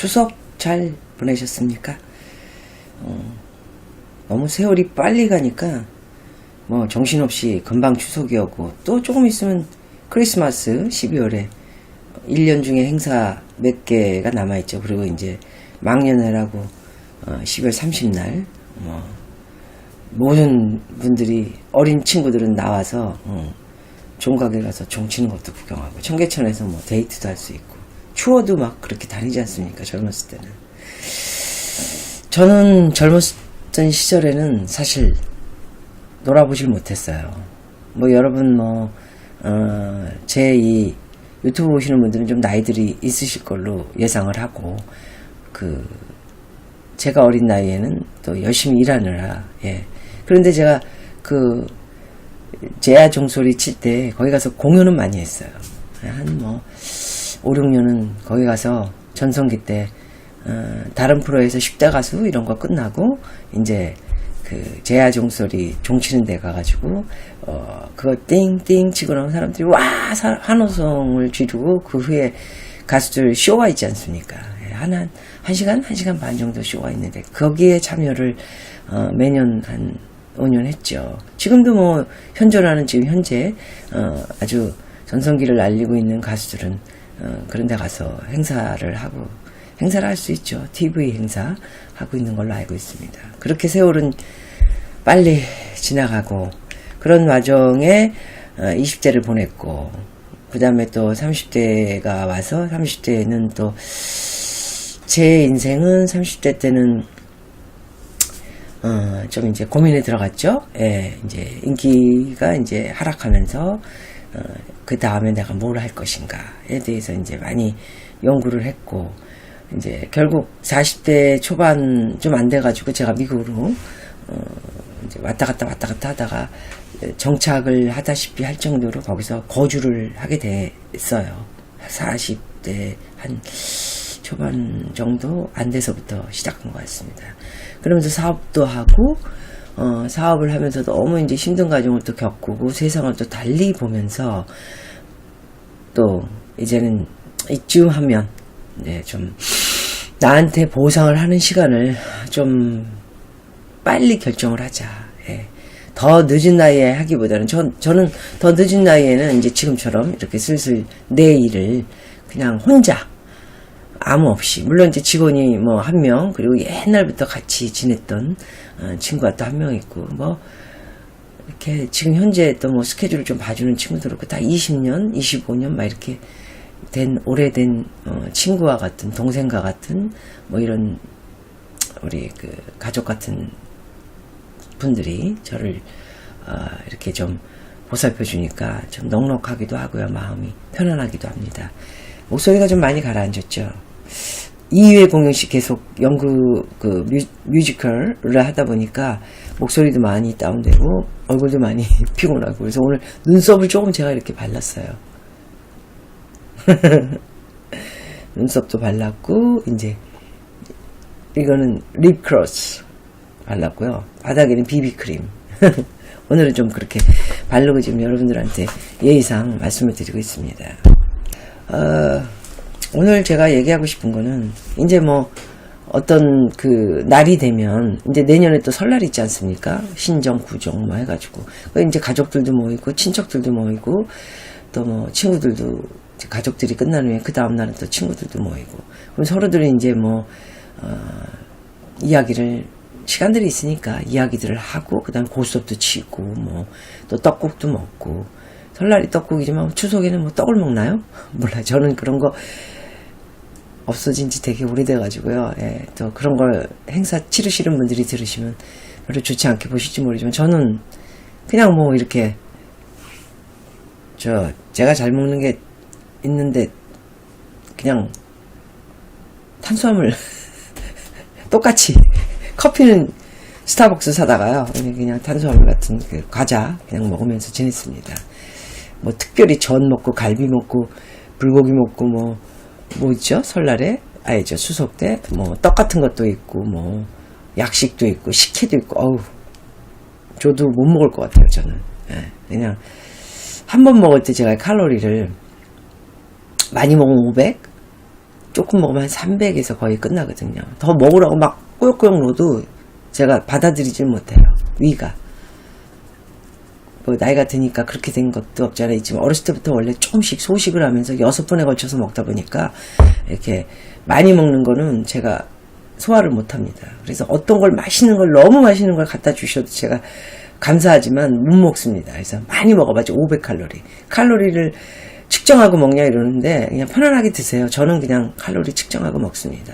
추석 잘 보내셨습니까? 너무 세월이 빨리 가니까 뭐 정신없이 금방 추석이 오고 또 조금 있으면 크리스마스 12월에 1년 중에 행사 몇 개가 남아있죠. 그리고 이제 망년회라고 12월 30날 모든 분들이 어린 친구들은 나와서 종각에 가서 종 치는 것도 구경하고 청계천에서 뭐 데이트도 할 수 있고 추워도 막 그렇게 다니지 않습니까? 젊었을 때는. 저는 젊었던 시절에는 사실 놀아보질 못했어요. 뭐 여러분 제 이 유튜브 보시는 분들은 좀 나이들이 있으실 걸로 예상을 하고 제가 어린 나이에는 또 열심히 일하느라 그런데 제가 제야 종소리 칠 때 거기 가서 공연은 많이 했어요. 한 5, 6년은 거기 가서 전성기 때 다른 프로에서 10대 가수 이런 거 끝나고 이제 제야 종소리 종치는 데 가가지고 그거 띵띵 치고 나면 사람들이 와 환호성을 지르고 그 후에 가수들 쇼가 있지 않습니까? 한 시간, 1시간 반 정도 쇼가 있는데 거기에 참여를 매년 한 5년 했죠. 지금도 현존하는 지금 현재 아주 전성기를 알리고 있는 가수들은 그런 데 가서 행사를 할 수 있죠. TV 행사 하고 있는 걸로 알고 있습니다. 그렇게 세월은 빨리 지나가고 그런 와중에 20대를 보냈고 그 다음에 또 30대가 와서 30대는 또 제 인생은 30대 때는 좀 이제 고민에 들어갔죠. 이제 인기가 이제 하락하면서 그 다음에 내가 뭘 할 것인가에 대해서 이제 많이 연구를 했고 이제 결국 40대 초반 좀 안 돼가지고 제가 미국으로 이제 왔다 갔다 하다가 정착을 하다시피 할 정도로 거기서 거주를 하게 됐어요. 40대 한 초반 정도 안 돼서부터 시작한 것 같습니다. 그러면서 사업도 하고 사업을 하면서 너무 이제 힘든 과정을 또 겪고 세상을 또 달리 보면서 또 이제는 이쯤 하면 좀 나한테 보상을 하는 시간을 좀 빨리 결정을 하자. 더 늦은 나이에 하기보다는 저는 더 늦은 나이에는 이제 지금처럼 이렇게 슬슬 내 일을 그냥 혼자 아무 없이 물론 이제 직원이 한 명 그리고 옛날부터 같이 지냈던 친구가 또 한 명 있고 이렇게 지금 현재 또 스케줄을 좀 봐주는 친구들 있고 다 20년, 25년 막 이렇게 된 오래된 친구와 같은 동생과 같은 이런 우리 가족 같은 분들이 저를 이렇게 좀 보살펴 주니까 좀 넉넉하기도 하고요. 마음이 편안하기도 합니다. 목소리가 좀 많이 가라앉았죠. 2회 공연씩 계속 연극 뮤지컬을 하다 보니까 목소리도 많이 다운되고 얼굴도 많이 피곤하고 그래서 오늘 눈썹을 조금 제가 이렇게 발랐어요. 눈썹도 발랐고 이제 이거는 립크로스 발랐고요. 바닥에는 비비크림. 오늘은 좀 그렇게 바르고 지금 여러분들한테 예의상 말씀을 드리고 있습니다. 오늘 제가 얘기하고 싶은 거는 이제 어떤 날이 되면 이제 내년에 또 설날이 있지 않습니까? 신정, 구정 해가지고 이제 가족들도 모이고 친척들도 모이고 또 친구들도 가족들이 끝난 후에 그 다음 날은 또 친구들도 모이고 그럼 서로들이 이제 이야기를 시간들이 있으니까 이야기들을 하고 그 다음 고수업도 치고 또 떡국도 먹고 설날이 떡국이지만 추석에는 떡을 먹나요? 몰라요. 저는 그런 거 없어진 지 되게 오래돼가지고요. 또 그런 걸 행사 치르시는 분들이 들으시면 별로 좋지 않게 보실지 모르지만 저는 그냥 이렇게 제가 잘 먹는 게 있는데 그냥 탄수화물 똑같이 커피는 스타벅스 사다가요. 그냥 탄수화물 같은 과자 그냥 먹으면서 지냈습니다. 특별히 전 먹고 갈비 먹고 불고기 먹고 뭐 있죠? 설날에 알죠? 추석 때 떡 같은 것도 있고 약식도 있고 식혜도 있고 저도 못 먹을 것 같아요. 저는 그냥 한 번 먹을 때 제가 칼로리를 많이 먹으면 500 조금 먹으면 한 300에서 거의 끝나거든요. 더 먹으라고 막 꾸역꾸역 넣어도 제가 받아들이질 못해요. 위가. 뭐 나이가 드니까 그렇게 된 것도 없지 않아 있지만 어렸을 때부터 원래 조금씩 소식을 하면서 6번에 걸쳐서 먹다 보니까 이렇게 많이 먹는 거는 제가 소화를 못합니다. 그래서 어떤 걸 맛있는 걸 너무 맛있는 걸 갖다 주셔도 제가 감사하지만 못 먹습니다. 그래서 많이 먹어봤자 500칼로리. 칼로리를 측정하고 먹냐 이러는데 그냥 편안하게 드세요. 저는 그냥 칼로리 측정하고 먹습니다.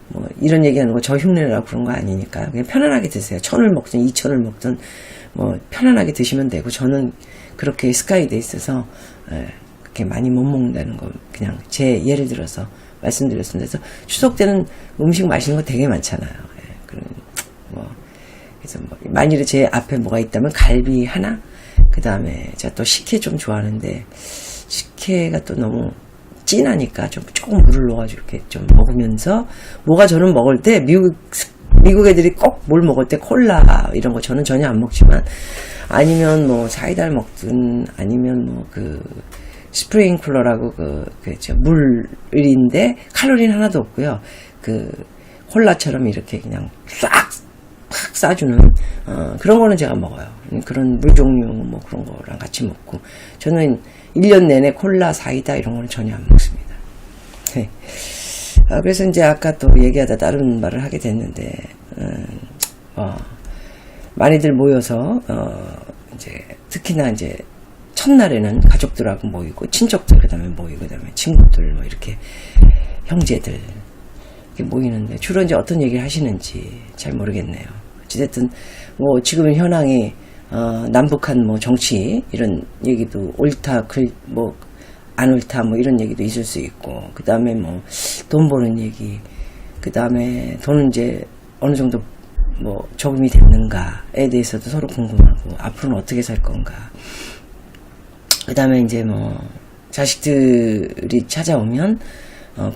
뭐 이런 얘기하는 거 저 흉내내라고 그런 거 아니니까 그냥 편안하게 드세요. 1000을 먹든 2000을 먹든 뭐 편안하게 드시면 되고 저는 그렇게 습관이 돼 있어서 그렇게 많이 못 먹는다는 거 그냥 제 예를 들어서 말씀드렸습니다. 그래서 추석 때는 음식 맛있는 거 되게 많잖아요. 그래서 뭐 만일에 제 앞에 뭐가 있다면 갈비 하나, 그 다음에 제가 또 식혜 좀 좋아하는데 식혜가 또 너무 진하니까 좀 조금 물을 넣어가지고 이렇게 좀 먹으면서 뭐가 저는 먹을 때 미국 애들이 꼭 뭘 먹을 때 콜라 이런 거 저는 전혀 안 먹지만 아니면 뭐 사이다를 먹든 아니면 뭐 그 스프링 쿨러라고 그죠 물인데 칼로리는 하나도 없고요. 그 콜라처럼 이렇게 그냥 팍 싸주는 그런 거는 제가 먹어요. 그런 물 종류 뭐 그런 거랑 같이 먹고 저는 1년 내내 콜라, 사이다 이런 거는 전혀 안 먹습니다. 네. 그래서 이제 아까 또 얘기하다 다른 말을 하게 됐는데 많이들 모여서 이제 특히나 이제 첫날에는 가족들하고 모이고 친척들 그다음에 모이고 그다음에 친구들 뭐 이렇게 형제들 이렇게 모이는데 주로 이제 어떤 얘기를 하시는지 잘 모르겠네요. 어쨌든 뭐 지금 현황이 남북한 뭐 정치 이런 얘기도 옳다 뭐 안 옳다 뭐 이런 얘기도 있을 수 있고 그 다음에 뭐 돈 버는 얘기 그 다음에 돈은 이제 어느 정도 뭐 저금이 됐는가에 대해서도 서로 궁금하고 앞으로는 어떻게 살 건가 그 다음에 이제 뭐 자식들이 찾아오면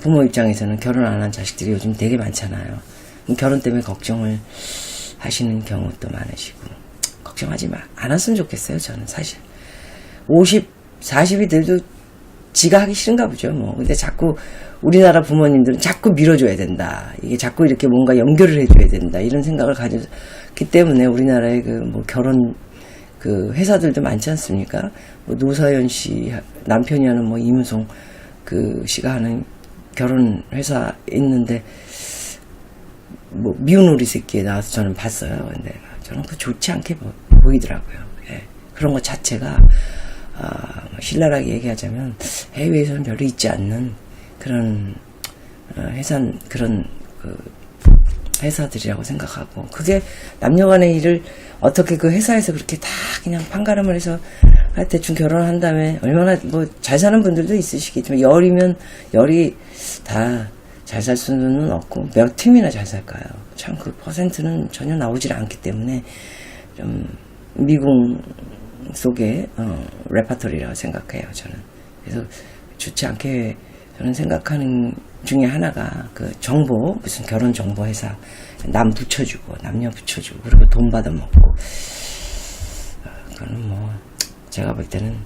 부모 입장에서는 결혼 안 한 자식들이 요즘 되게 많잖아요. 결혼 때문에 걱정을 하시는 경우도 많으시고 걱정하지 안 했으면 좋겠어요. 저는 사실 40이 돼도 지가 하기 싫은가 보죠. 뭐 근데 자꾸 우리나라 부모님들은 자꾸 밀어줘야 된다. 이게 자꾸 이렇게 뭔가 연결을 해줘야 된다. 이런 생각을 가졌기 때문에 우리나라의 그 뭐 결혼 그 회사들도 많지 않습니까? 뭐 노사연 씨 남편이 하는 뭐 이무송 그 씨가 하는 결혼 회사 있는데 뭐 미운 우리 새끼에 나와서 저는 봤어요. 근데 저는 그 좋지 않게 보이더라고요. 예. 그런 것 자체가 신랄하게 얘기하자면 해외에서는 별로 있지 않는 그런 그런 그 회사들이라고 생각하고 그게 남녀간의 일을 어떻게 그 회사에서 그렇게 다 그냥 판가름을 해서 대충 결혼한 다음에 얼마나 뭐 잘 사는 분들도 있으시겠지만 열이 다 잘 살 수는 없고 몇 팀이나 잘 살까요? 참 그 퍼센트는 전혀 나오질 않기 때문에 좀 미국 속의 레파토리라고 생각해요. 저는 그래서 좋지 않게 저는 생각하는 중에 하나가 그 정보 무슨 결혼 정보 회사 남 붙여주고 남녀 붙여주고 그리고 돈 받아먹고 그거는 뭐 제가 볼 때는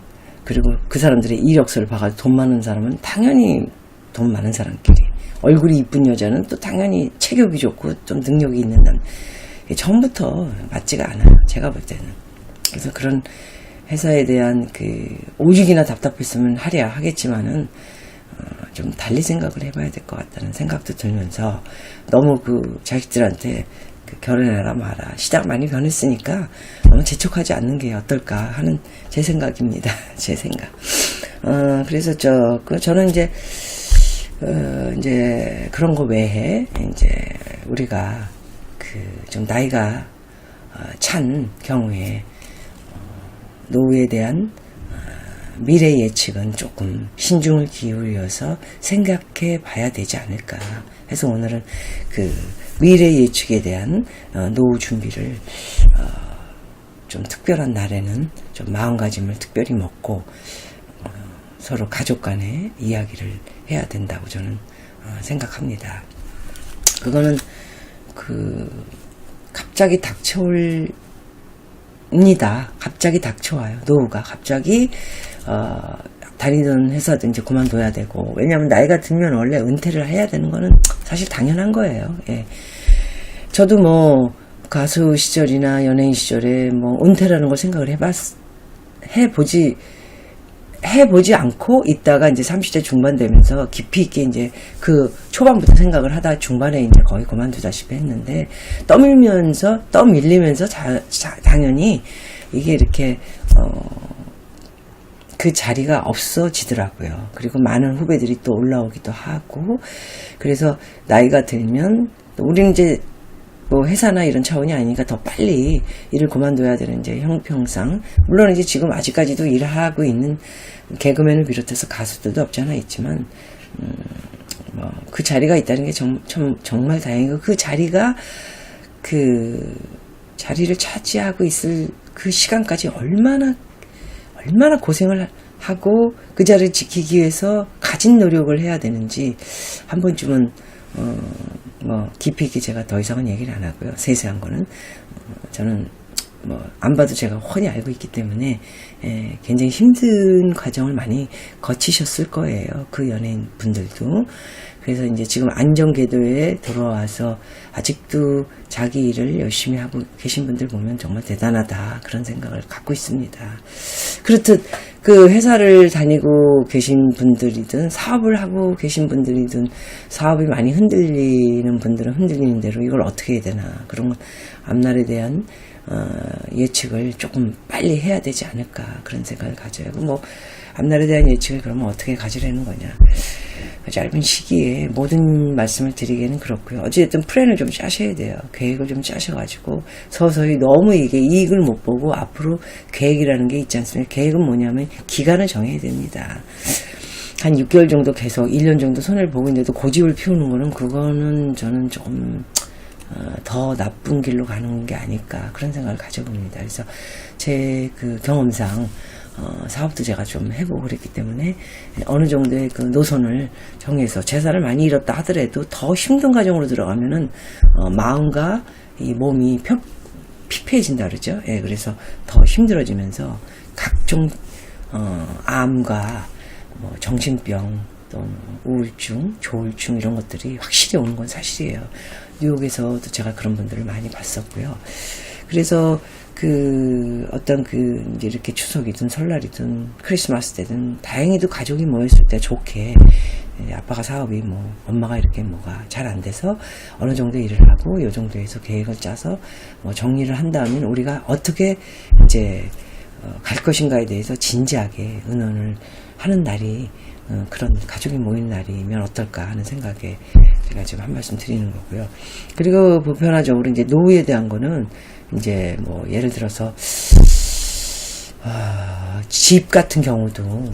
그리고 그 사람들의 이력서를 봐가지고 돈 많은 사람은 당연히 돈 많은 사람끼리 얼굴이 이쁜 여자는 또 당연히 체격이 좋고 좀 능력이 있는 남자 처음부터 맞지가 않아요. 제가 볼 때는. 그래서 그런 회사에 대한 그 오직이나 답답했으면 하랴 하겠지만은 좀 달리 생각을 해봐야 될 것 같다는 생각도 들면서 너무 그 자식들한테 그 결혼해라 마라 시장 많이 변했으니까 너무 재촉하지 않는 게 어떨까 하는 제 생각입니다. 제 생각. 그래서 저는 이제 그런 거 외에 이제 우리가 그 좀 나이가 찬 경우에 노후에 대한 미래 예측은 조금 신중을 기울여서 생각해 봐야 되지 않을까 해서 오늘은 그 미래 예측에 대한 노후 준비를 좀 특별한 날에는 좀 마음가짐을 특별히 먹고 서로 가족 간의 이야기를 해야 된다고 저는 생각합니다. 그거는 갑자기 갑자기 닥쳐와요. 노후가 갑자기 다니던 회사도 이제 그만둬야 되고, 왜냐하면 나이가 들면 원래 은퇴를 해야 되는 거는 사실 당연한 거예요. 예. 저도 뭐 가수 시절이나 연예인 시절에 뭐 은퇴라는 걸 생각을 해보지 않고 있다가 이제 30대 중반 되면서 깊이 있게 이제 그 초반부터 생각을 하다 중반에 이제 거의 그만두다시피 했는데, 떠밀리면서 당연히 이게 이렇게 그 자리가 없어지더라고요. 그리고 많은 후배들이 또 올라오기도 하고, 그래서 나이가 들면 우리는 이제 뭐 회사나 이런 차원이 아니니까 더 빨리 일을 그만둬야 되는 이제 형평상, 물론 이제 지금 아직까지도 일을 하고 있는 개그맨을 비롯해서 가수들도 없지 않아 있지만, 뭐 그 자리가 있다는 게 정말 다행이고, 그 자리가 그 자리를 차지하고 있을 그 시간까지 얼마나 고생을 하고 그 자리를 지키기 위해서 가진 노력을 해야 되는지 한 번쯤은 뭐 깊이 있게 제가 더 이상은 얘기를 안 하고요. 세세한 거는 저는 뭐 안 봐도 제가 훤히 알고 있기 때문에 굉장히 힘든 과정을 많이 거치셨을 거예요. 그 연예인 분들도. 그래서 이제 지금 안정궤도에 돌아와서 아직도 자기 일을 열심히 하고 계신 분들 보면 정말 대단하다, 그런 생각을 갖고 있습니다. 그렇듯 그 회사를 다니고 계신 분들이든 사업을 하고 계신 분들이든, 사업이 많이 흔들리는 분들은 흔들리는 대로 이걸 어떻게 해야 되나, 그런 건 앞날에 대한 예측을 조금 빨리 해야 되지 않을까, 그런 생각을 가져요. 뭐 앞날에 대한 예측을 그러면 어떻게 가지려는 거냐, 짧은 시기에 모든 말씀을 드리기에는 그렇고요. 어쨌든 플랜을 좀 짜셔야 돼요. 계획을 좀 짜셔가지고 서서히 너무 이게 이익을 못 보고 앞으로 계획이라는 게 있지 않습니까? 계획은 뭐냐면 기간을 정해야 됩니다. 한 6개월 정도 계속 1년 정도 손해를 보고 있는데도 고집을 피우는 거는, 그거는 저는 조금 더 나쁜 길로 가는 게 아닐까, 그런 생각을 가져봅니다. 그래서 제 그 경험상 사업도 제가 좀 해보고 그랬기 때문에 어느 정도의 그 노선을 정해서 재산을 많이 잃었다 하더라도 더 힘든 과정으로 들어가면은 마음과 이 몸이 피폐해진다 그러죠. 예, 그래서 더 힘들어지면서 각종 암과 뭐 정신병, 또 우울증, 조울증 이런 것들이 확실히 오는 건 사실이에요. 뉴욕에서도 제가 그런 분들을 많이 봤었고요. 그래서 그 어떤 그 이제 이렇게 추석이든 설날이든 크리스마스 때든 다행히도 가족이 모였을 때 좋게, 아빠가 사업이 뭐 엄마가 이렇게 뭐가 잘 안 돼서 어느 정도 일을 하고 요 정도에서 계획을 짜서 뭐 정리를 한 다음에 우리가 어떻게 이제 갈 것인가에 대해서 진지하게 의논을 하는 날이, 그런 가족이 모이는 날이면 어떨까 하는 생각에 제가 지금 한 말씀 드리는 거고요. 그리고 보편화적으로 이제 노후에 대한 거는 이제 뭐 예를 들어서 집 같은 경우도 뭐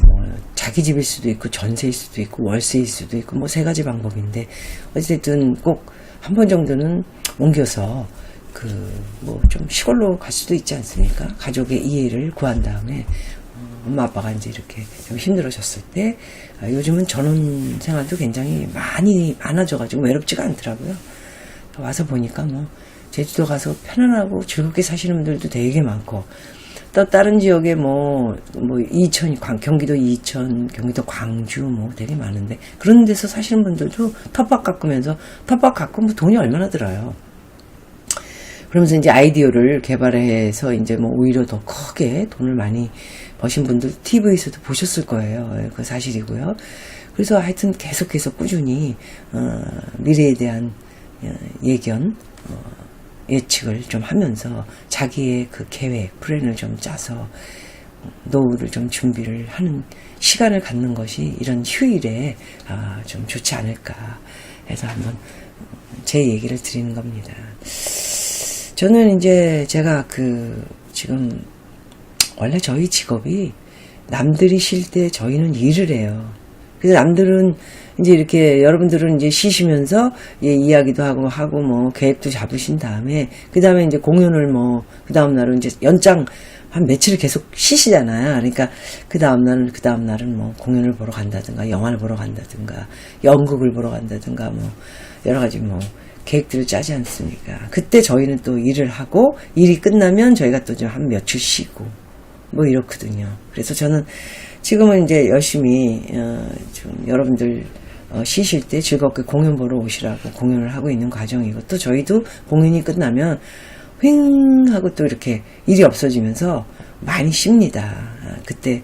자기 집일 수도 있고 전세일 수도 있고 월세일 수도 있고 뭐 세 가지 방법인데, 어쨌든 꼭 한 번 정도는 옮겨서 그 뭐 좀 시골로 갈 수도 있지 않습니까? 가족의 이해를 구한 다음에 엄마 아빠가 이제 이렇게 좀 힘들어졌을 때, 요즘은 전원 생활도 굉장히 많아져가지고 외롭지가 않더라고요. 와서 보니까 뭐 제주도 가서 편안하고 즐겁게 사시는 분들도 되게 많고, 또 다른 지역에 경기도 이천, 경기도 광주 뭐 되게 많은데, 그런 데서 사시는 분들도 텃밭 가꾸면서, 텃밭 가꾸면 돈이 얼마나 들어요. 그러면서 이제 아이디어를 개발해서 이제 뭐 오히려 더 크게 돈을 많이 버신 분들 TV에서도 보셨을 거예요. 그 사실이고요. 그래서 하여튼 계속해서 꾸준히 미래에 대한 예견, 예측을 좀 하면서 자기의 그 계획, 플랜을 좀 짜서 노후를 좀 준비를 하는 시간을 갖는 것이 이런 휴일에 좀 좋지 않을까 해서 한번 제 얘기를 드리는 겁니다. 저는 이제 제가 지금 원래 저희 직업이 남들이 쉴 때 저희는 일을 해요. 그래서 남들은 이제 이렇게 여러분들은 이제 쉬시면서 이야기도 하고 뭐 계획도 잡으신 다음에 그 다음에 이제 공연을 뭐 그 다음 날은 이제 연장 한 며칠을 계속 쉬시잖아요. 그러니까 그 다음 날은 뭐 공연을 보러 간다든가 영화를 보러 간다든가 연극을 보러 간다든가 뭐 여러 가지 뭐 계획들을 짜지 않습니까? 그때 저희는 또 일을 하고 일이 끝나면 저희가 또 좀 한 며칠 쉬고 뭐 이렇거든요. 그래서 저는 지금은 이제 열심히 좀 여러분들 쉬실 때 즐겁게 공연 보러 오시라고 공연을 하고 있는 과정이고, 또 저희도 공연이 끝나면 휑 하고 또 이렇게 일이 없어지면서 많이 쉽니다. 그때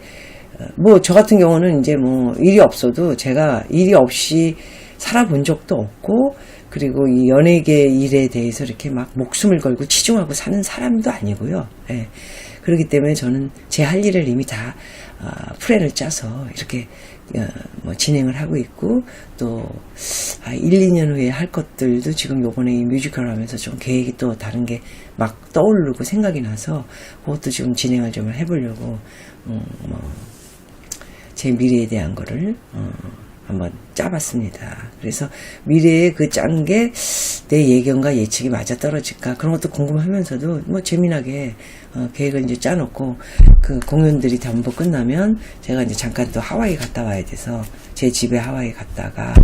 뭐 저 같은 경우는 이제 뭐 일이 없어도 제가 일이 없이 살아본 적도 없고, 그리고 이 연예계 일에 대해서 이렇게 막 목숨을 걸고 치중하고 사는 사람도 아니고요. 예. 그렇기 때문에 저는 제 할 일을 이미 다 플랜을 짜서 이렇게 뭐 진행을 하고 있고, 또 1, 2년 후에 할 것들도 지금 요번에 이 뮤지컬 하면서 좀 계획이 또 다른 게 막 떠오르고 생각이 나서 그것도 지금 진행을 좀 해보려고 제 미래에 대한 거를 한번 짜봤습니다. 그래서 미래에 그 짠 게 내 예견과 예측이 맞아 떨어질까, 그런 것도 궁금하면서도 뭐 재미나게 계획을 이제 짜놓고, 그 공연들이 전부 끝나면 제가 이제 잠깐 또 하와이 갔다 와야 돼서 제 집에 하와이 갔다가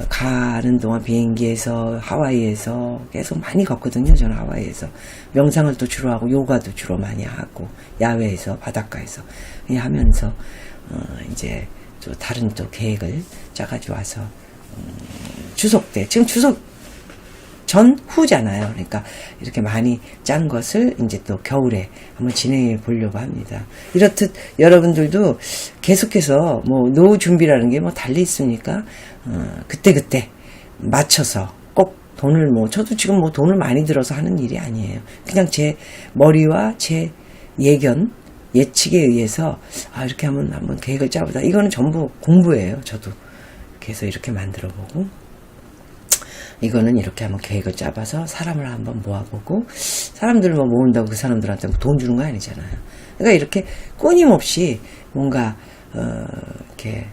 가는 동안 비행기에서 하와이에서 계속 많이 걷거든요. 저는 하와이에서 명상을 또 주로 하고 요가도 주로 많이 하고 야외에서 바닷가에서 하면서 이제 또 다른 또 계획을 짜가지고 와서 추석 때, 지금 추석 전후잖아요. 그러니까 이렇게 많이 짠 것을 이제 또 겨울에 한번 진행해 보려고 합니다. 이렇듯 여러분들도 계속해서 뭐 노후 준비라는 게 뭐 달리 있습니까? 그때 맞춰서 꼭 돈을 저도 지금 뭐 돈을 많이 들어서 하는 일이 아니에요. 그냥 제 머리와 제 예견, 예측에 의해서 이렇게 한번 계획을 짜보자. 이거는 전부 공부예요. 저도 그래서 이렇게 만들어 보고, 이거는 이렇게 한번 계획을 짜봐서 사람을 한번 모아보고, 사람들을 뭐 모은다고 그 사람들한테 돈 주는 거 아니잖아요. 그러니까 이렇게 끊임없이 뭔가 이렇게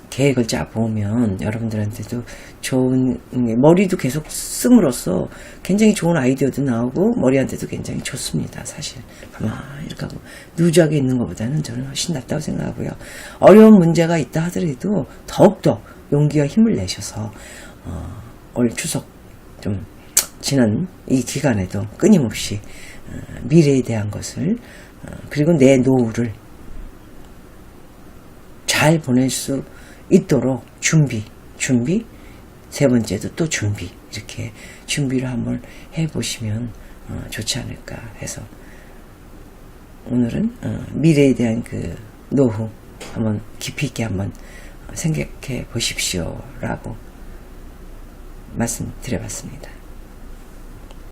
계획을 짜보면 여러분들한테도 좋은, 머리도 계속 씀으로써 굉장히 좋은 아이디어도 나오고 머리한테도 굉장히 좋습니다. 사실 가만히 이렇게 하고 누적에 있는 것보다는 저는 훨씬 낫다고 생각하고요. 어려운 문제가 있다 하더라도 더욱더 용기와 힘을 내셔서 올 추석 좀 지난 이 기간에도 끊임없이 미래에 대한 것을 그리고 내 노후를 잘 보낼 수 있도록 준비, 세 번째도 또 준비, 이렇게 준비를 한번 해보시면 좋지 않을까 해서 오늘은 미래에 대한 그 노후 한번 깊이 있게 한번 생각해 보십시오 라고 말씀드려봤습니다.